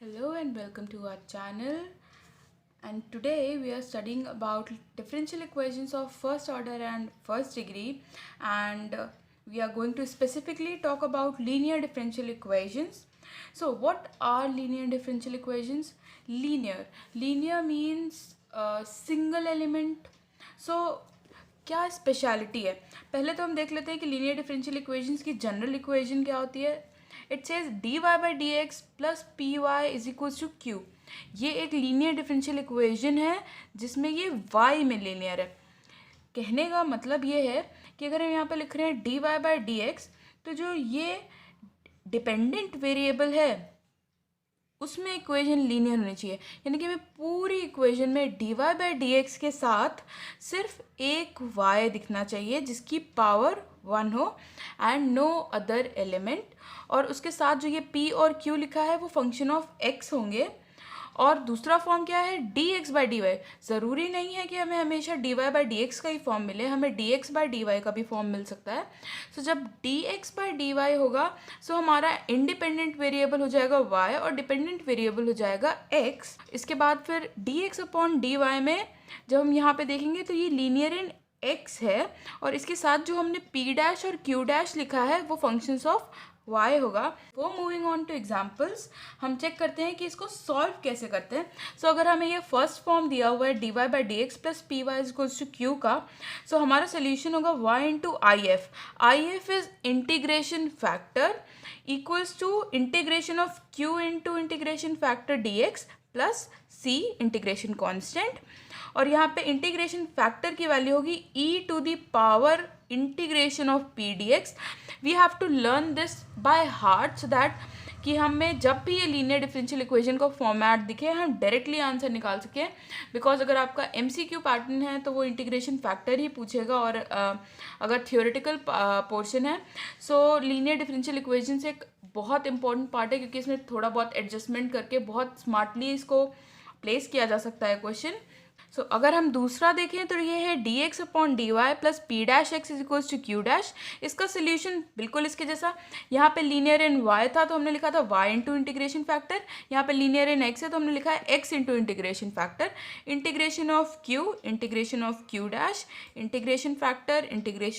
Hello and welcome to our channel, and today we are studying about differential equations of first order and first degree, and we are going to specifically talk about linear differential equations. So what are linear differential equations? Linear means single element. So क्या speciality है? पहले तो हम देख लेते हैं कि linear differential equations की जनरल इक्वेशन क्या होती है. It says d Y by D x plus p y is equals to q. ये एक लीनियर डिफरेंशियल इक्वेशन है जिसमें ये वाई में लीनियर है. कहने का मतलब ये है कि अगर हम यहाँ पे लिख रहे हैं d Y by D x, तो जो ये डिपेंडेंट वेरिएबल है उसमें इक्वेशन लीनियर होनी चाहिए. यानी कि हमें पूरी इक्वेशन में d Y by D x के साथ सिर्फ एक वाई दिखना चाहिए जिसकी पावर 1 हो एंड नो अदर एलिमेंट. और उसके साथ जो ये पी और क्यू लिखा है वो फंक्शन ऑफ एक्स होंगे. और दूसरा फॉर्म क्या है? D x by d y. ज़रूरी नहीं है कि हमें हमेशा d Y by D x का ही फॉर्म मिले, हमें d x by d y का भी फॉर्म मिल सकता है. सो जब d x by d y होगा सो हमारा इंडिपेंडेंट वेरिएबल हो जाएगा वाई और डिपेंडेंट वेरिएबल हो जाएगा एक्स. इसके बाद फिर d x upon d y में जब हम यहाँ पे देखेंगे तो ये लीनियर इन एक्स है और इसके साथ जो हमने पी डैश और क्यू डैश लिखा है वो फंक्शंस ऑफ y होगा. वो मूविंग ऑन टू एग्जाम्पल्स, हम चेक करते हैं कि इसको सॉल्व कैसे करते हैं. सो अगर हमें ये फर्स्ट फॉर्म दिया हुआ है d Y by D x plus p y equals to q का, सो हमारा सोल्यूशन होगा y into I F. I F is integration factor equals to integration of q into integration factor D x plus c integration constant. और यहाँ पे integration factor की value होगी e to the power integration of p d x. We have to learn this by heart so that कि हमें जब भी ये लीनियर डिफरेंशियल इक्वेशन का फॉर्मेट दिखे हम डायरेक्टली आंसर निकाल सकें. बिकॉज अगर आपका एमसीक्यू पैटर्न है तो वो इंटीग्रेशन फैक्टर ही पूछेगा और अगर थियोरेटिकल पोर्शन है सो लीनियर डिफरेंशियल इक्वेशन से एक बहुत इंपॉर्टेंट पार्ट है क्योंकि इसमें थोड़ा बहुत एडजस्टमेंट करके बहुत स्मार्टली इसको प्लेस किया जा सकता है क्वेश्चन. सो अगर हम दूसरा देखें तो ये है d x upon d Y plus p dash x is equals to q dash. इसका सोल्यूशन बिल्कुल इसके जैसा. यहाँ पे लीनियर इन वाई था तो हमने लिखा था वाई इंटू इंटीग्रेशन फैक्टर. यहाँ पे लीनियर इन एक्स है तो हमने लिखा है x into integration factor. Integration of Q dash integration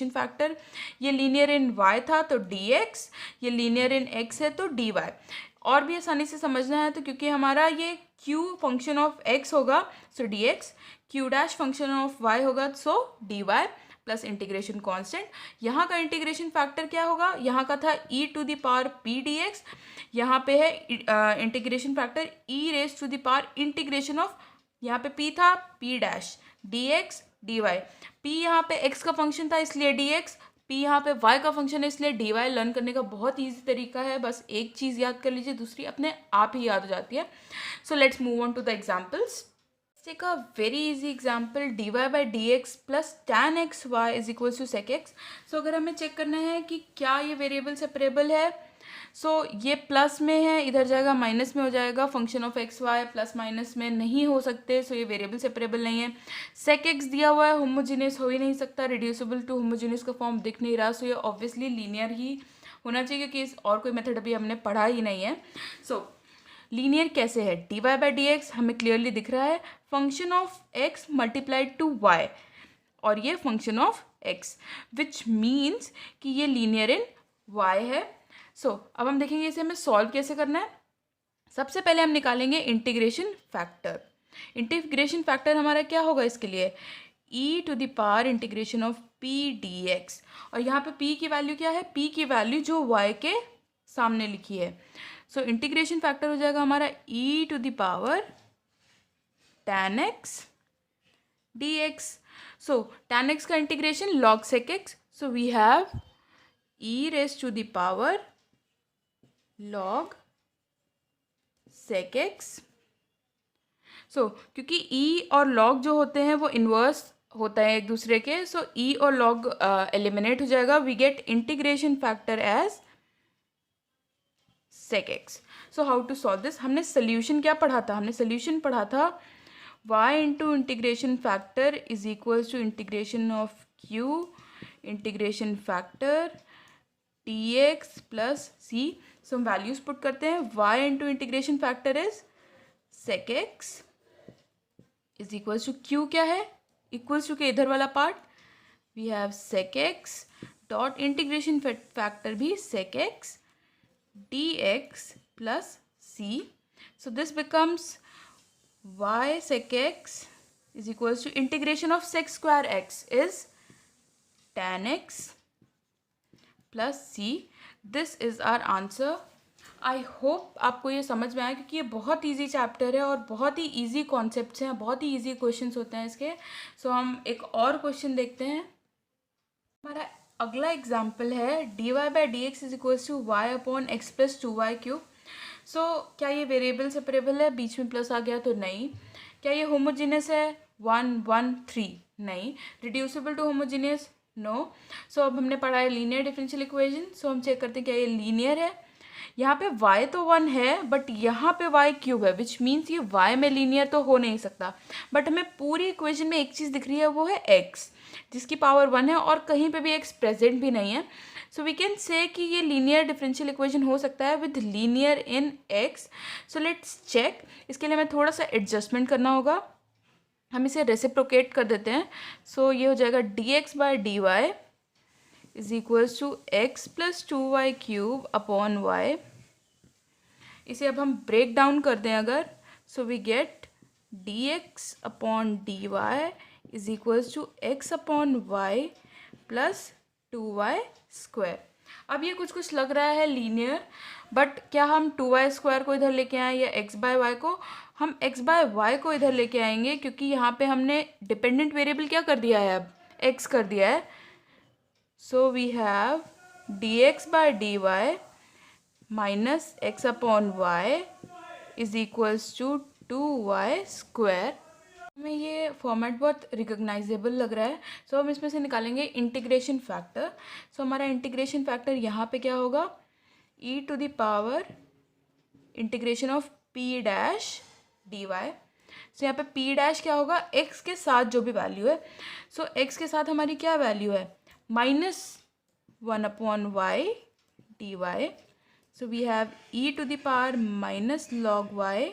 factor. ये लीनियर इन वाई था तो डी एक्स, ये लीनियर इन एक्स है तो डी वाई. और भी आसानी से समझना है तो क्योंकि हमारा ये q फंक्शन ऑफ x होगा so D X, Q dash function of y होगा so D Y plus integration constant. यहाँ का इंटीग्रेशन फैक्टर क्या होगा? यहाँ का था e to the power p d x. यहाँ पे है integration factor e raise to the power integration of, यहाँ पे p था p dash d x d y. p यहाँ पे x का फंक्शन था इसलिए डी एक्स, p यहाँ पे y का फंक्शन है इसलिए डी वाई. लर्न करने का बहुत ईजी तरीका है, बस एक चीज़ याद कर लीजिए दूसरी अपने आप ही याद हो जाती है. So let's move on to the examples. Take a very easy example D Y by D x plus tan X Y is equals to sec X. सो अगर हमें चेक करना है कि क्या ये वेरिएबल सेपरेबल है सो ये प्लस में है, इधर जाएगा माइनस में हो जाएगा. Function of x y plus minus में नहीं हो सकते सो ये वेरिएबल सेपरेबल नहीं है. सेक एक्स दिया हुआ है, होमोजीनियस हो ही नहीं सकता, रिड्यूसिबल टू होमोजीनियस का फॉर्म दिख नहीं रहा सो ये ऑब्वियसली लीनियर ही होना चाहिए क्योंकि इस और कोई मेथड अभी हमने पढ़ा ही नहीं है. सो लीनियर कैसे है? D Y by D x हमें क्लियरली दिख रहा है function of x multiplied to y और ये function of x which means कि ये लीनियर इन वाई है. सो अब हम देखेंगे इसे हमें सॉल्व कैसे करना है. सबसे पहले हम निकालेंगे इंटीग्रेशन फैक्टर. इंटीग्रेशन फैक्टर हमारा क्या होगा इसके लिए? e to the power integration of p dx. और यहाँ पे p की वैल्यू क्या है? p की वैल्यू जो y के सामने लिखी है. सो इंटीग्रेशन फैक्टर हो जाएगा हमारा e to the power tan x dx. So tan x का integration log sec x. So we have e raise to the power log sec x. So क्योंकि e और log जो होते हैं वो इन्वर्स होता है एक दूसरे के सो e और log एलिमिनेट हो जाएगा. We get integration factor as sec x. So how to solve this? हमने सोल्यूशन क्या पढ़ा था? हमने सोल्यूशन पढ़ा था y into integration factor is equals to integration of q integration factor D x plus C. So हम values put करते हैं. y into integration factor is sec x is equals to q क्या है, equals to के इधर वाला part we have sec x dot integration factor भी sec x dx plus c. So this becomes y sec x is equals to integration of sec square x is tan x plus c. This is our answer. I hope आपको ये समझ में आया, क्योंकि ये बहुत easy chapter है और बहुत ही ईजी कॉन्सेप्ट्स हैं, बहुत ही ईजी क्वेश्चंस होते हैं इसके. सो हम एक और क्वेश्चन देखते हैं. हमारा अगला एग्जाम्पल है dy by D X is equals to Y upon X plus 2y क्यूब. सो क्या ये वेरिएबल सेपरेबल है, बीच में प्लस आ गया तो नहीं. क्या ये होमोजीनियस है, 1 1 3 नहीं. Reducible to homogeneous no. So अब हमने पढ़ा है लीनियर डिफरेंशियल इक्वेशन. सो हम चेक करते हैं क्या ये लीनियर है. यहाँ पे y तो 1 है बट यहाँ पे y क्यूब है, विच मीन्स ये y में लीनियर तो हो नहीं सकता. बट हमें पूरी इक्वेशन में एक चीज़ दिख रही है, वो है x जिसकी पावर 1 है और कहीं पे भी x प्रेजेंट भी नहीं है. सो वी कैन से कि ये लीनियर डिफरेंशियल इक्वेशन हो सकता है with linear in x. So let's check. इसके लिए हमें थोड़ा सा एडजस्टमेंट करना होगा. हम इसे रेसिप्रोकेट कर देते हैं. सो ये हो जाएगा dx by d y is equals to x plus 2y cube upon y. इसे अब हम ब्रेक डाउन कर दें अगर, so we get dx upon d y is equals to x upon y plus 2y square. अब ये कुछ लग रहा है लीनियर, बट क्या हम 2y स्क्वायर को इधर लेके आए या x बाय वाई को, हम x बाय वाई को इधर लेके आएंगे क्योंकि यहाँ पे हमने डिपेंडेंट वेरिएबल क्या कर दिया है, अब x कर दिया है. So we have dx by d y minus x upon y is equals to 2y square. हमें ये फॉर्मेट बहुत रिकॉग्नाइजेबल लग रहा है. सो हम इसमें से निकालेंगे इंटीग्रेशन फैक्टर. सो हमारा इंटीग्रेशन फैक्टर यहाँ पे क्या होगा, e to the power integration of p dash D Y. So यहाँ पे p डैश क्या होगा, x के साथ जो भी वैल्यू है. सो x के साथ हमारी क्या वैल्यू है, -1 upon y D Y. So we have e to the power minus log y.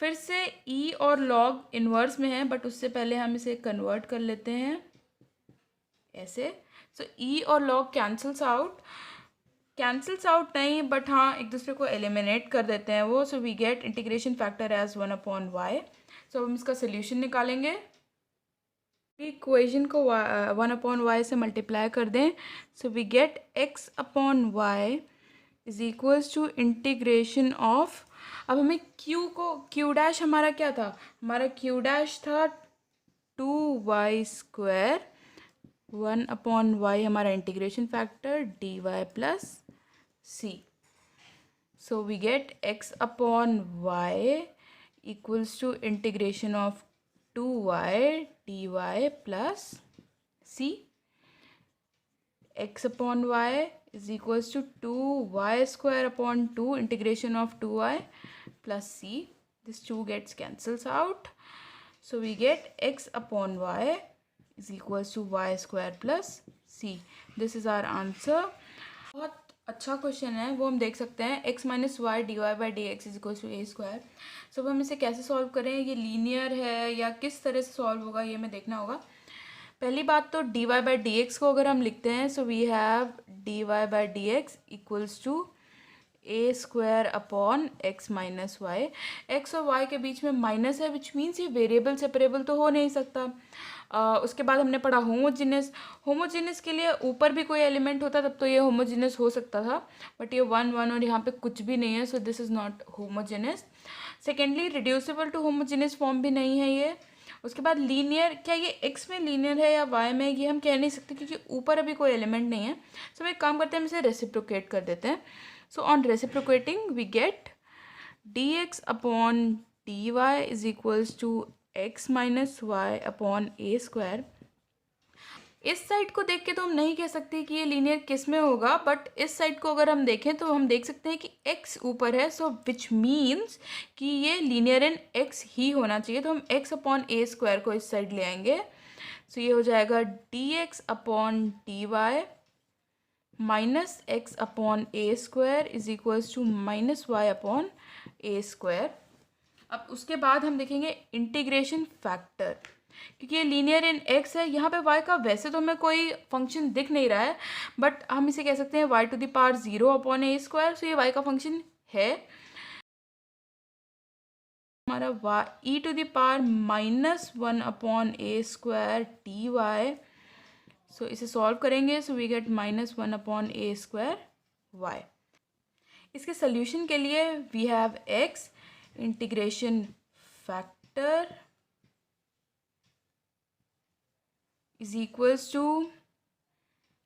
फिर से e और log इन्वर्स में है, बट उससे पहले हम इसे कन्वर्ट कर लेते हैं ऐसे. सो e और log कैंसल्स आउट नहीं, बट हाँ एक दूसरे को एलिमिनेट कर देते हैं वो. So we get integration factor as 1 upon Y. So हम इसका सोल्यूशन निकालेंगे. इक्वेशन को 1 अपॉन वाई से मल्टीप्लाई कर दें. So we get x upon y is equals to integration of, अब हमें q डैश हमारा क्या था, हमारा q डैश था 2y स्क्वायर, 1 अपॉन वाई हमारा integration factor dy plus c. So we get x upon y equals to integration of 2y dy plus c. x upon y is equals to 2y square upon 2 integration of 2y plus c. This 2 gets cancels out. So we get x upon y is equals to y square plus c. This is our answer. बहुत अच्छा question है, वो हम देख सकते हैं. x minus Y D Y by D X is equals to A square. So हम इसे कैसे सॉल्व करें, ये लीनियर है या किस तरह से सॉल्व होगा ये हमें देखना होगा. पहली बात तो dy बाई डी एक्स को अगर हम लिखते हैं, so we have dy by D x equals to A square upon x minus y. X और वाई के बीच में माइनस है, विच मीन्स ये वेरिएबल सेपरेबल तो हो नहीं सकता. उसके बाद हमने पढ़ा होमोजीनियस के लिए ऊपर भी कोई एलिमेंट होता तब तो ये होमोजीनियस हो सकता था, बट ये 1 1 और यहाँ पे कुछ भी नहीं है, so this is not homogeneous. Secondly reducible to homogeneous form भी नहीं है ये. उसके बाद लीनियर, क्या ये x में लीनियर है या y में, ये हम कह नहीं सकते क्योंकि ऊपर अभी कोई एलिमेंट नहीं है. सो हम एक काम करते हैं, हम इसे रेसिप्रोकेट कर देते हैं. So on reciprocating we get dx upon dy is equals to x minus Y upon A square. इस साइड को देख के तो हम नहीं कह सकते कि ये लीनियर किस में होगा, बट इस साइड को अगर हम देखें तो हम देख सकते हैं कि x ऊपर है, सो विच मीन्स कि ये लीनियर इन x ही होना चाहिए. तो हम x अपॉन ए स्क्वायर को इस साइड ले आएंगे. सो ये हो जाएगा dx upon dy minus x upon A square is equals to minus Y upon A square. अब उसके बाद हम देखेंगे इंटीग्रेशन फैक्टर, क्योंकि ये लीनियर इन एक्स है। यहाँ पे y का वैसे तो हमें कोई फंक्शन दिख नहीं रहा है, बट हम इसे कह सकते हैं y to the power 0 upon A square. So ये y का फंक्शन है। हमारा y e to the power minus 1 upon A square T Y. So इसे सॉल्व करेंगे, so we get minus 1 upon A square Y. इसके solution के लिए we have x integration factor is equals to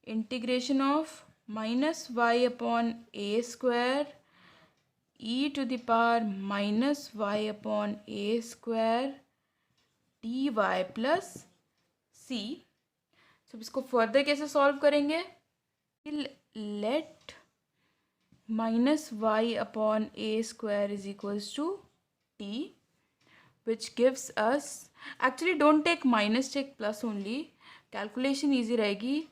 integration of minus y upon a square e to the power minus y upon a square dy plus c। so इसको further कैसे solve करेंगे? let minus y upon a square is equals to t, which gives us, actually don't take minus, take plus only, calculation easy रहेगी।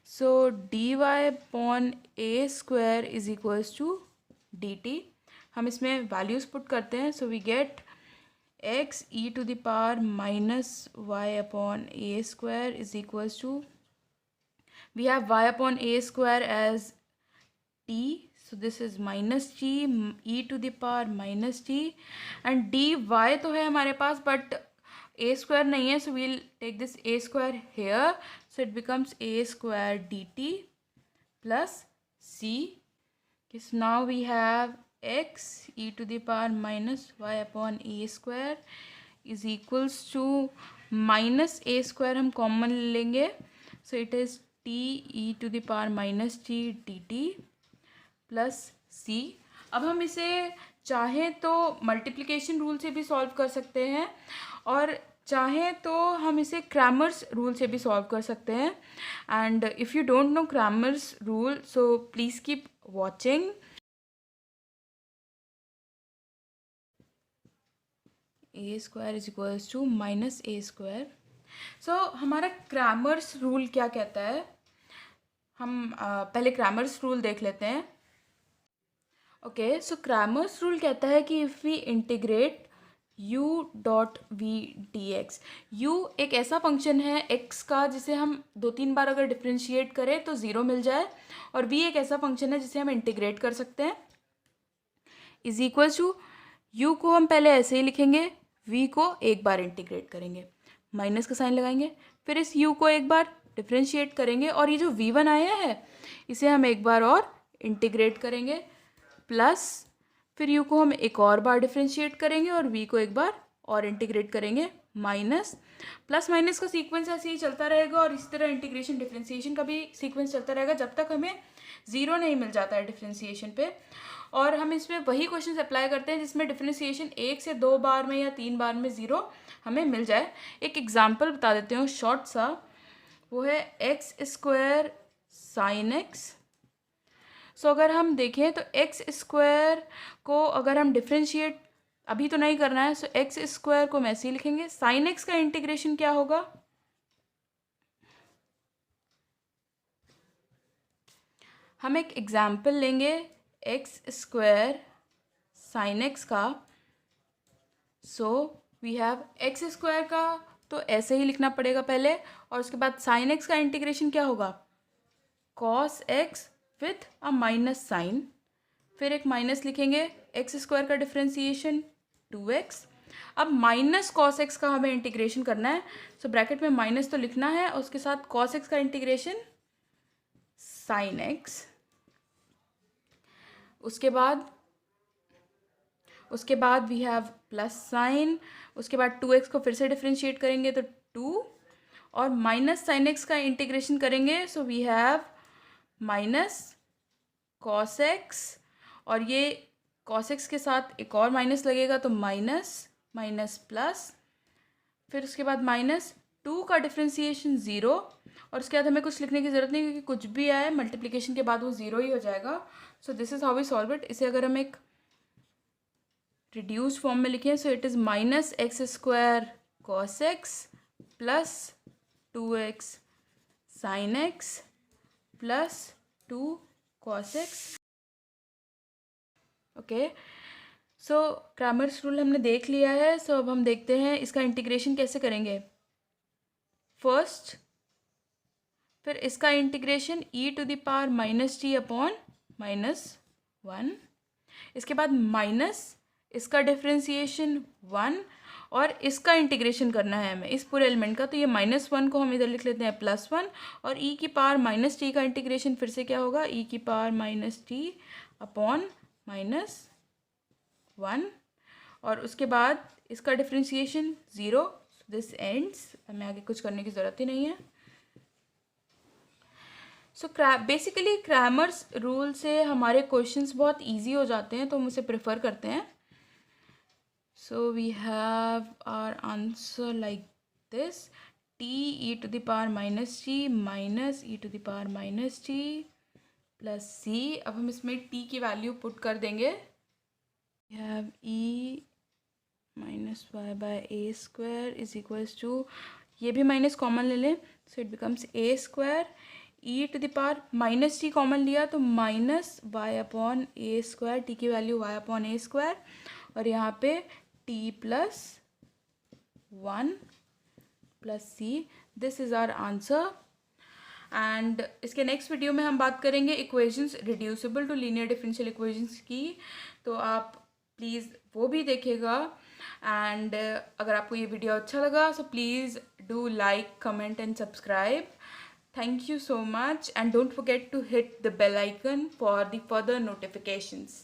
So D Y upon A square is equals to D T. हम इसमें values put करते हैं, so we get X E to the power minus Y upon A square is equals to, we have Y upon A square as T, so this is minus t e to the power minus t, and dy तो है हमारे पास but a square नहीं है, so we'll take this a square here, so it becomes a square dt plus c. Okay, so now we have x e to the power minus y upon a square is equals to minus a square हम common लेंगे, so it is t e to the power minus t dt plus C. अब हम इसे चाहें तो multiplication rule से भी solve कर सकते हैं, और चाहें तो हम इसे क्रैमर्स रूल से भी सॉल्व कर सकते हैं। And if you don't know Cramer's rule, so please keep watching. A square is equals to minus A square. So हमारा क्रैमर्स रूल क्या कहता है? हम पहले क्रैमर्स रूल देख लेते हैं। ओके, सो क्रैमर्स रूल कहता है कि if we integrate u dot v d x, u एक ऐसा फंक्शन है x का जिसे हम 2-3 बार अगर डिफ्रेंशिएट करें तो 0 मिल जाए, और v एक ऐसा फंक्शन है जिसे हम इंटीग्रेट कर सकते हैं, इज इक्वल्स टू u को हम पहले ऐसे ही लिखेंगे, v को एक बार इंटीग्रेट करेंगे, माइनस का साइन लगाएंगे, फिर इस u को एक बार डिफ्रेंशिएट करेंगे, और ये जो v1 आया है इसे हम एक बार और इंटीग्रेट करेंगे, प्लस फिर u को हम एक और बार डिफ्रेंशिएट करेंगे और v को एक बार और इंटीग्रेट करेंगे, माइनस प्लस माइनस का सीक्वेंस ऐसे ही चलता रहेगा, और इसी तरह इंटीग्रेशन डिफ्रेंशिएशन का भी सीक्वेंस चलता रहेगा जब तक हमें 0 नहीं मिल जाता है डिफ्रेंशिएशन पे। और हम इसमें वही क्वेश्चन अप्लाई करते हैं जिसमें डिफ्रेंशिएशन 1 से 2 बार में या 3 बार में 0 हमें मिल जाए। एक एग्जाम्पल बता देते हो शॉर्ट सा, वो है एक्स स्क्वायर साइन एक्स। सो अगर हम देखें तो एक्स स्क्वायर को अगर हम डिफ्रेंशिएट अभी तो नहीं करना है, सो एक्स स्क्वायर को हम ऐसे ही लिखेंगे। साइन एक्स का इंटीग्रेशन क्या होगा? हम एक एग्जाम्पल लेंगे एक्स स्क्वायर साइन एक्स का। So we have x square का तो ऐसे ही लिखना पड़ेगा पहले, और उसके बाद साइन एक्स का इंटीग्रेशन क्या होगा? Cos x with a minus sine, फिर एक माइनस लिखेंगे, एक्स स्क्वायर का डिफ्रेंसिएशन 2x। अब माइनस कॉस एक्स का हमें इंटीग्रेशन करना है, सो ब्रैकेट में माइनस तो लिखना है, और उसके साथ कॉस एक्स का इंटीग्रेशन साइन एक्स। उसके बाद वी हैव प्लस साइन, उसके बाद 2x को फिर से डिफ्रेंशिएट करेंगे तो 2, और माइनस साइन एक्स का इंटीग्रेशन करेंगे, so we have minus cos x, और ये कॉस एक्स के साथ एक और माइनस लगेगा तो माइनस माइनस प्लस, फिर उसके बाद माइनस 2 का डिफ्रेंसिएशन 0, और उसके बाद हमें कुछ लिखने की ज़रूरत नहीं क्योंकि कुछ भी आए मल्टीप्लिकेशन के बाद वो 0 ही हो जाएगा। So this is how we solve it. इसे अगर हम एक रिड्यूस फॉर्म में लिखें, so it is minus x square cos x plus 2x sine x plus 2 cos x. Okay, so Cramer's rule हमने देख लिया है. सो अब हम देखते हैं इसका इंटीग्रेशन कैसे करेंगे. फर्स्ट फिर इसका इंटीग्रेशन e⁻−t अपॉन -1. इसके बाद माइनस इसका डिफ्रेंसिएशन 1 और इसका इंटीग्रेशन करना है हमें इस पूरे एलिमेंट का. तो ये -1 को हम इधर लिख लेते हैं +1 और e⁻−t का इंटीग्रेशन फिर से क्या होगा e⁻−t अपॉन -1 और उसके बाद इसका डिफ्रेंसिएशन 0. This ends. हमें आगे कुछ करने की ज़रूरत ही नहीं है. सो बेसिकली क्रैमर्स रूल से हमारे क्वेश्चंस बहुत इजी हो जाते हैं, तो हम उसे प्रेफर करते हैं. So we have our answer like this t e⁻−t -e⁻−t plus c. अब हम इसमें t की वैल्यू पुट कर देंगे. We have e−y/a² is equals to, ये भी माइनस कॉमन ले लें, so it becomes a². e⁻−t common लिया तो -y/a². t की वैल्यू y/a² और यहाँ पे t + 1 plus c. This is our answer. And इसके नेक्स्ट वीडियो में हम बात करेंगे equations reducible to linear differential equations की, तो आप प्लीज़ वो भी देखिएगा. एंड अगर आपको ये वीडियो अच्छा लगा so please do like, comment and subscribe. Thank you so much and don't forget to hit the bell icon for the further notifications.